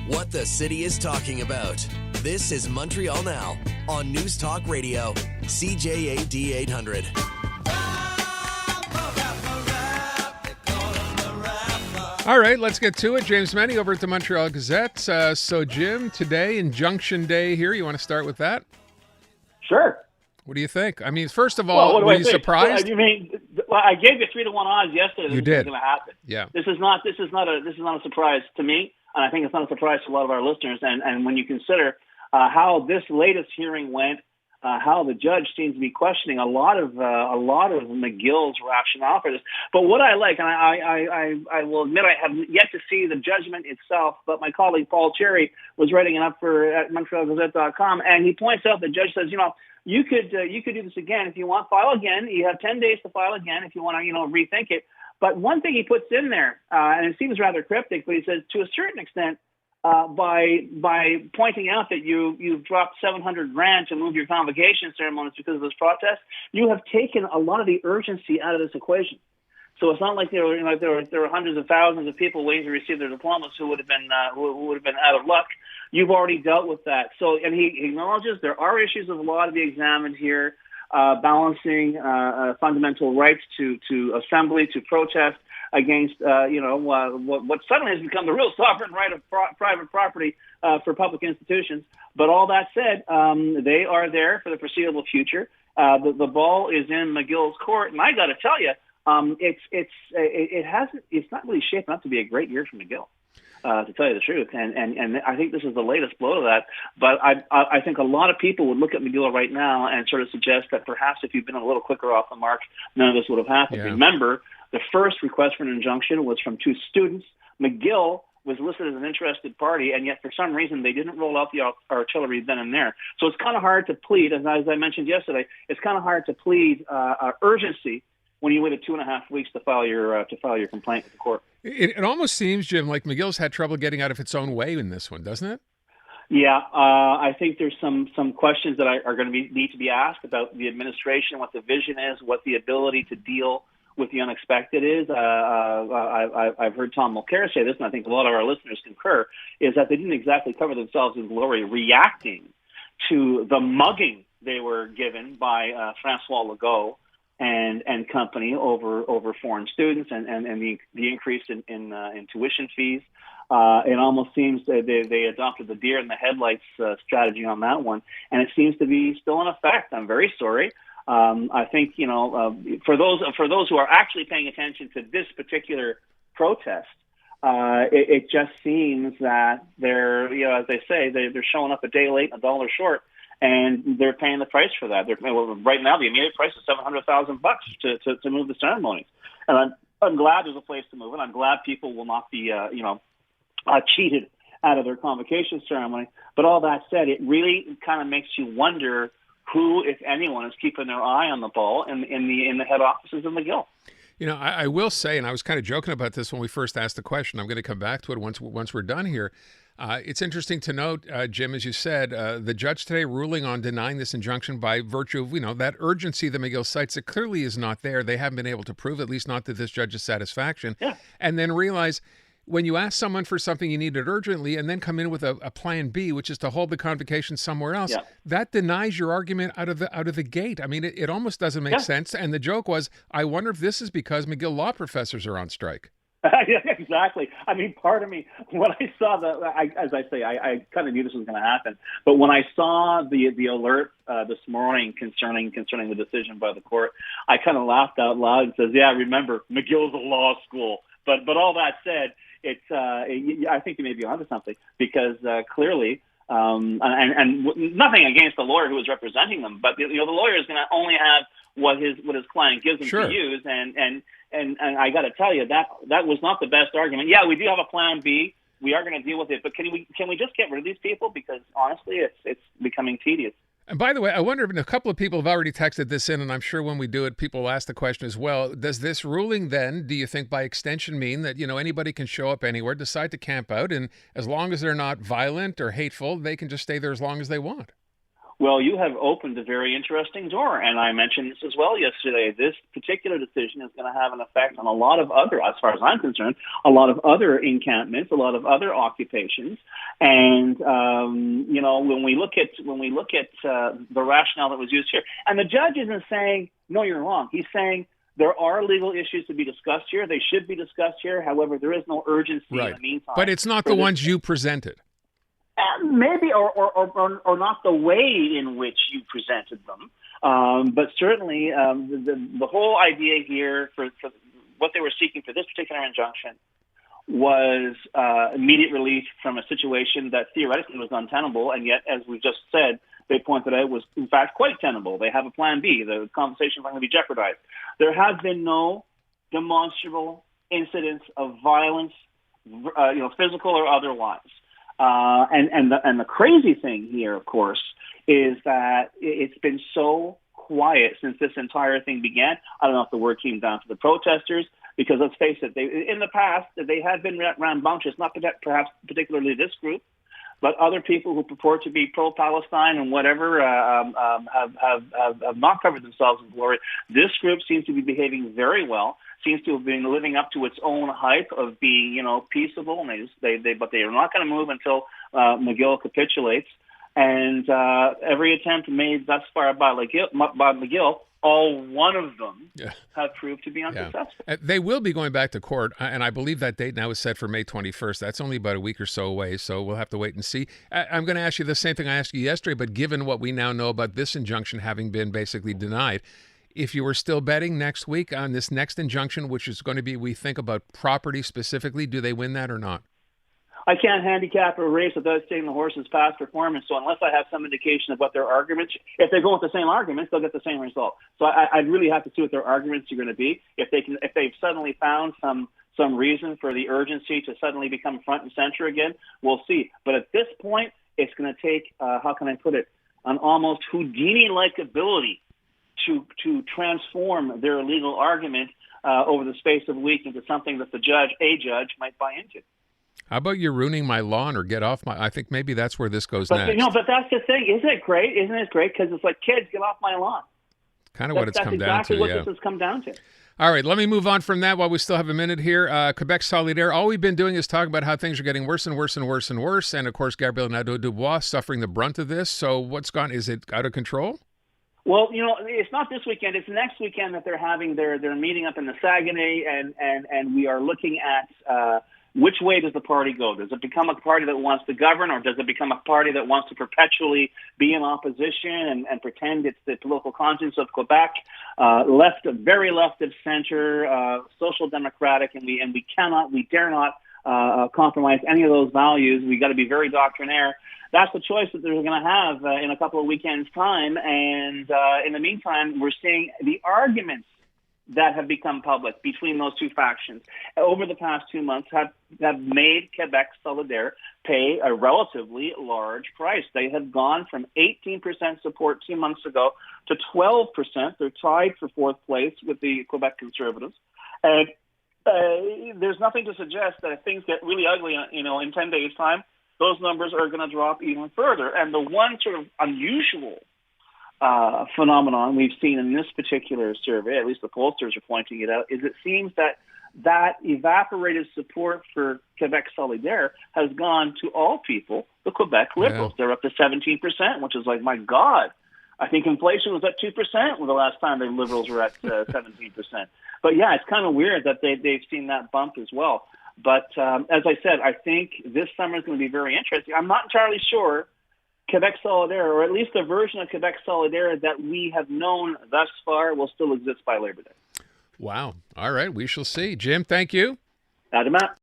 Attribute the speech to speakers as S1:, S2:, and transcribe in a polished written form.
S1: What the city is talking about. This is Montreal Now on News Talk Radio, CJAD 800.
S2: All right, let's get to it. James MENNIE over at the Montreal Gazette. So, Jim, today, Injunction Day here. You want to start with that?
S3: Sure.
S2: What do you think? I mean, first of all, were you surprised?
S3: I gave you 3-1 odds yesterday.
S2: You did.
S3: Was going to happen.
S2: Yeah.
S3: This is not a surprise to me, and I think it's not a surprise to a lot of our listeners. And when you consider how this latest hearing went, how the judge seems to be questioning a lot of McGill's rationale for this. But what I like, and I will admit I have yet to see the judgment itself, but my colleague Paul Cherry was writing it up at MontrealGazette.com, and he points out the judge says, you could do this again if you want. File again. You have 10 days to file again if you want to rethink it. But one thing he puts in there, and it seems rather cryptic, but he says to a certain extent, by pointing out that you've dropped $700,000 to move your convocation ceremonies because of this protest, you have taken a lot of the urgency out of this equation. So it's not like there were hundreds of thousands of people waiting to receive their diplomas who would have been out of luck. You've already dealt with that. So, and he acknowledges there are issues of law to be examined here, balancing fundamental rights to assembly, to protest against what suddenly has become the real sovereign right of private property for public institutions. But all that said, they are there for the foreseeable future. The ball is in McGill's court, and I got to tell you, it's not really shaping up to be a great year for McGill, to tell you the truth. And I think this is the latest blow to that. But I think a lot of people would look at McGill right now and sort of suggest that perhaps if you'd been a little quicker off the mark, none of this would have happened. Yeah. Remember, the first request for an injunction was from 2 students. McGill was listed as an interested party, and yet for some reason they didn't roll out the artillery then and there. So it's kind of hard to plead, as I mentioned yesterday, it's kind of hard to plead urgency when you waited 2.5 weeks to file your complaint with the court.
S2: It almost seems, Jim, like McGill's had trouble getting out of its own way in this one, doesn't it?
S3: Yeah, I think there's some questions that are going to need to be asked about the administration, what the vision is, what the ability to deal with the unexpected is. I've heard Tom Mulcair say this, and I think a lot of our listeners concur, is that they didn't exactly cover themselves in glory reacting to the mugging they were given by Francois Legault and company over foreign students and the increase in tuition fees. It almost seems that they adopted the deer in the headlights strategy on that one, and it seems to be still in effect. I'm very sorry. I think for those who are actually paying attention to this particular protest, it just seems that they're as they say they're showing up a day late and a dollar short. And they're paying the price for that. Right now, the immediate price is $700,000 to move the ceremonies. And I'm glad there's a place to move it. I'm glad people will not be, cheated out of their convocation ceremony. But all that said, it really kind of makes you wonder who, if anyone, is keeping their eye on the ball in the head offices of McGill.
S2: I will say, and I was kind of joking about this when we first asked the question. I'm going to come back to it once we're done here. It's interesting to note, Jim, as you said, the judge today ruling on denying this injunction by virtue of, that urgency that McGill cites. It clearly is not there. They haven't been able to prove, at least not to this judge's satisfaction. Yeah. And then realize when you ask someone for something you needed urgently and then come in with a plan B, which is to hold the convocation somewhere else, that denies your argument out of the gate. I mean, it almost doesn't make sense. And the joke was, I wonder if this is because McGill law professors are on strike.
S3: Yeah, exactly. I mean, part of me, when I saw I kind of knew this was going to happen. But when I saw the alert this morning concerning the decision by the court, I kind of laughed out loud and says, "Yeah, remember, McGill's a law school." But all that said, I think you may be onto something because clearly, and nothing against the lawyer who was representing them, but the lawyer is going to only have what his client gives him to use, and I got to tell you that was not the best argument. Yeah, we do have a plan B. We are going to deal with it, but can we just get rid of these people? Because honestly, it's becoming tedious.
S2: And by the way, I wonder if a couple of people have already texted this in, and I'm sure when we do it, people will ask the question as well. Does this ruling then, do you think by extension mean that, anybody can show up anywhere, decide to camp out, and as long as they're not violent or hateful, they can just stay there as long as they want?
S3: Well, you have opened a very interesting door, and I mentioned this as well yesterday. This particular decision is going to have an effect on a lot of other, as far as I'm concerned, a lot of other encampments, a lot of other occupations, and when we look at the rationale that was used here, and the judge isn't saying no, you're wrong. He's saying there are legal issues to be discussed here. They should be discussed here. However, there is no urgency in the meantime.
S2: But it's not the ones you presented.
S3: Maybe, or not the way in which you presented them, but certainly the whole idea here for what they were seeking for this particular injunction was immediate relief from a situation that theoretically was untenable, and yet, as we just said, they pointed out was in fact quite tenable. They have a plan B. The compensation is not going to be jeopardized. There has been no demonstrable incidents of violence, physical or otherwise. And the crazy thing here, of course, is that it's been so quiet since this entire thing began. I don't know if the word came down to the protesters, because let's face it, in the past they have been rambunctious, not perhaps particularly this group, but other people who purport to be pro-Palestine and whatever have not covered themselves in glory. This group seems to be behaving very well. Seems to have been living up to its own hype of being, peaceable, and but they are not going to move until McGill capitulates. And every attempt made thus far by McGill, all one of them have proved to be unsuccessful.
S2: Yeah. They will be going back to court, and I believe that date now is set for May 21st. That's only about a week or so away, so we'll have to wait and see. I'm going to ask you the same thing I asked you yesterday, but given what we now know about this injunction having been basically denied, if you were still betting next week on this next injunction, which is going to be, we think, about property specifically, do they win that or not?
S3: I can't handicap a race without seeing the horse's past performance. So unless I have some indication of what their arguments, if they go with the same arguments, they'll get the same result. So I'd really have to see what their arguments are going to be. If they've suddenly found some reason for the urgency to suddenly become front and center again, we'll see. But at this point, it's going to take, how can I put it, an almost Houdini-like ability to transform their legal argument over the space of a week into something that a judge might buy into.
S2: How about you're ruining my lawn or get off my... I think maybe that's where this goes next.
S3: But that's the thing. Isn't it great? Isn't it great? Because it's like, kids, get off my lawn.
S2: Kind of what it's come down to,
S3: That's exactly what this has come down to.
S2: All right, let me move on from that while we still have a minute here. Quebec Solidaire, all we've been doing is talking about how things are getting worse and worse and worse and worse. And, of course, Gabriel Nadeau-Dubois suffering the brunt of this. So what's gone? Is it out of control?
S3: Well, it's not this weekend. It's next weekend that they're having their meeting up in the Saguenay, and we are looking at which way does the party go? Does it become a party that wants to govern, or does it become a party that wants to perpetually be in opposition and pretend it's the political conscience of Quebec, very left of center, social democratic, and we dare not compromise any of those values. We got to be very doctrinaire. That's the choice that they're going to have in a couple of weekends' time. And in the meantime, we're seeing the arguments that have become public between those two factions over the past 2 months have made Quebec Solidaire pay a relatively large price. They have gone from 18% support 2 months ago to 12%. They're tied for fourth place with the Quebec Conservatives. And there's nothing to suggest that if things get really ugly, in 10 days' time, those numbers are going to drop even further. And the one sort of unusual phenomenon we've seen in this particular survey, at least the pollsters are pointing it out, is it seems that evaporated support for Quebec Solidaire has gone to all people, the Quebec Liberals. Yeah. They're up to 17%, which is like, my God. I think inflation was at 2% when the last time the Liberals were at 17%. But yeah, it's kind of weird that they've seen that bump as well. But as I said, I think this summer is going to be very interesting. I'm not entirely sure Quebec Solidaire, or at least a version of Quebec Solidaire that we have known thus far, will still exist by Labor Day.
S2: Wow. All right. We shall see. Jim, thank you.
S3: Adama.